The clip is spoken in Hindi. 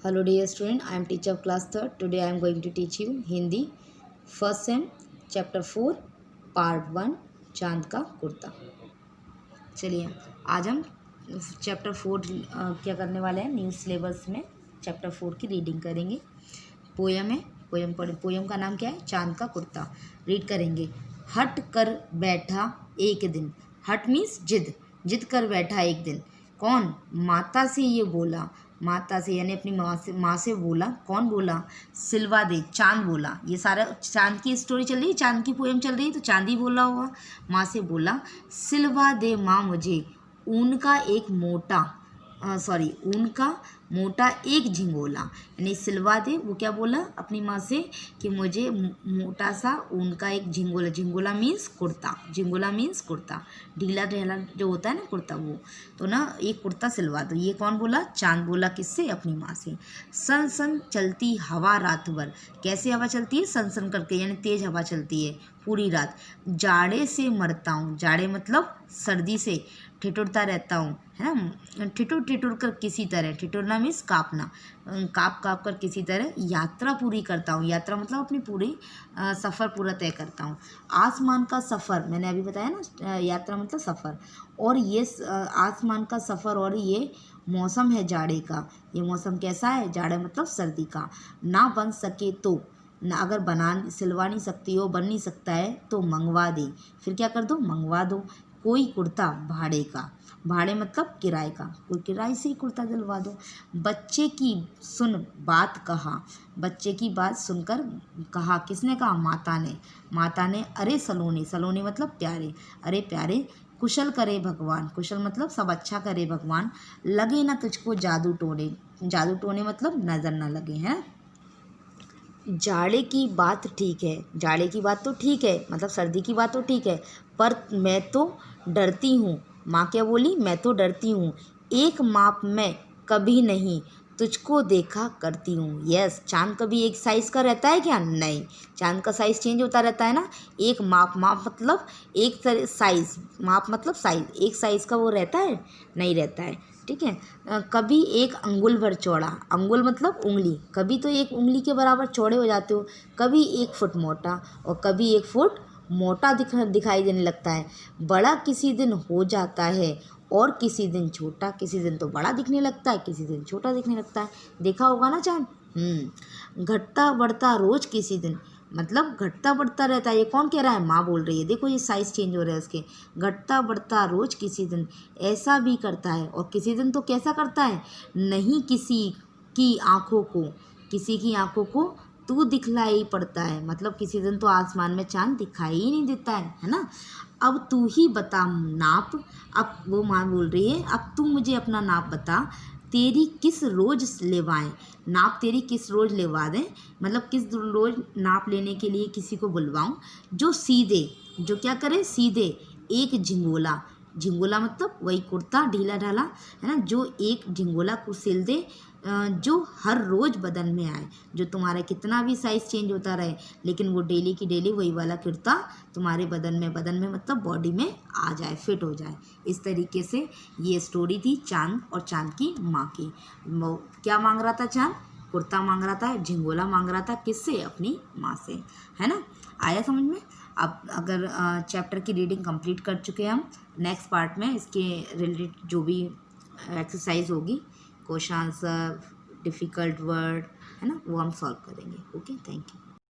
Hello dear student, I am teacher of class 3rd. Today I am going to teach you Hindi first sem chapter 4 part 1 चांद का कुर्ता। चलिए आज हम चैप्टर 4 क्या करने वाले हैं, न्यू सिलेबस में चैप्टर 4 की रीडिंग करेंगे। पोयम है, पोयम का नाम क्या है, चांद का कुर्ता। रीड करेंगे। हट कर बैठा एक दिन, हट मीन्स जिद कर बैठा एक दिन। कौन? माता से ये बोला, माता से यानी अपनी माँ से बोला। कौन बोला? सिलवा दे, चांद बोला। ये सारा चांद की स्टोरी चल रही है, चांद की पोएम चल रही है, तो चांद ही बोला होगा। माँ से बोला, सिलवा दे माँ मुझे ऊन का एक मोटा ऊन का मोटा एक झिंगोला। यानी सिलवा दे, वो क्या बोला अपनी माँ से कि मुझे मोटा सा ऊन का एक झिंगोला। झिंगोला मीन्स कुर्ता, झिंगोला मीन्स कुर्ता, ढीला ढीला जो होता है ना कुर्ता, वो तो ना एक कुर्ता सिलवा दो। ये कौन बोला? चांद बोला। किससे? अपनी माँ से। सन सन चलती हवा रात भर। कैसे हवा चलती है? सन सन करके, यानी तेज हवा चलती है पूरी रात। जाड़े से मरता हूँ, जाड़े मतलब सर्दी से ठिठुरता रहता हूँ, है ना। ठिठुर कर किसी तरह, ठिठुरना मीन्स काँपना, काँप कर किसी तरह यात्रा पूरी करता हूँ। यात्रा मतलब अपनी पूरी सफ़र पूरा तय करता हूँ। आसमान का सफ़र, मैंने अभी बताया ना, यात्रा मतलब सफ़र। और ये आसमान का सफ़र, और ये मौसम है जाड़े का। ये मौसम कैसा है? जाड़े मतलब सर्दी का। ना बन सके तो, ना अगर सिलवा नहीं सकती हो, बन नहीं सकता है तो मंगवा दे। फिर क्या कर दो? मंगवा दो कोई कुर्ता भाड़े का। भाड़े मतलब किराए का, कोई किराए से ही कुर्ता दिलवा दो। बच्चे की सुन बात कहा, बच्चे की बात सुनकर कहा। किसने कहा? माता ने। माता ने, अरे सलोने, सलोने मतलब प्यारे, अरे प्यारे, कुशल करे भगवान। कुशल मतलब सब अच्छा करे भगवान। लगे ना तुझको जादू टोने, जादू टोने मतलब नज़र ना लगे, हैं। जाड़े की बात ठीक है, जाड़े की बात तो ठीक है, मतलब सर्दी की बात तो ठीक है, पर मैं तो डरती हूँ। माँ क्या बोली? मैं तो डरती हूँ। एक माप में कभी नहीं तुझको देखा करती हूँ। यस, चांद कभी एक साइज़ का रहता है क्या? नहीं, चांद का साइज़ चेंज होता रहता है ना। एक माप, माप मतलब एक साइज़, माप मतलब साइज़, एक साइज़ का वो रहता है? नहीं रहता है, ठीक है। कभी एक अंगुल भर चौड़ा, अंगुल मतलब उंगली, कभी तो एक उंगली के बराबर चौड़े हो जाते हो, कभी 1 फुट मोटा और कभी 1 फुट मोटा दिखाई देने लगता है। बड़ा किसी दिन हो जाता है और किसी दिन छोटा, किसी दिन तो बड़ा दिखने लगता है, किसी दिन छोटा दिखने लगता है। देखा होगा ना चांद। घटता बढ़ता रोज किसी दिन, मतलब घटता बढ़ता रहता है। ये कौन कह रहा है? माँ बोल रही है। देखो ये साइज़ चेंज हो रहा है इसके। घटता बढ़ता रोज किसी दिन ऐसा भी करता है, और किसी दिन तो कैसा करता है? नहीं किसी की आँखों को, किसी की आँखों को तू दिखलाई पड़ता है, मतलब किसी दिन तो आसमान में चांद दिखाई ही नहीं देता है ना। अब तू ही बता नाप, अब वो माँ बोल रही है, अब तू मुझे अपना नाप बता, तेरी किस रोज़ लेवाएं। नाप तेरी किस रोज़ लेवा दें, मतलब किस रोज़ नाप लेने के लिए किसी को बुलवाऊं, जो सीधे, जो क्या करे? सीधे एक झिंगोला, झिंगोला मतलब वही कुर्ता ढीला ढाला, है ना, जो एक झिंगोला को सिल दे, जो हर रोज़ बदन में आए। जो तुम्हारा कितना भी साइज़ चेंज होता रहे, लेकिन वो डेली की डेली वही वाला कुर्ता तुम्हारे बदन में मतलब बॉडी में आ जाए, फिट हो जाए। इस तरीके से ये स्टोरी थी चांद और चांद की माँ की। क्या मांग रहा था चांद? कुर्ता मांग रहा था, झिंगोला मांग रहा था। किससे? अपनी माँ से, है ना। आया समझ में? अब अगर चैप्टर की रीडिंग कंप्लीट कर चुके हैं हम, नेक्स्ट पार्ट में इसके रिलेटेड जो भी एक्सरसाइज होगी, क्वेश्चन आंसर, डिफ़िकल्ट वर्ड, है ना, वो हम सॉल्व करेंगे। Okay, thank you.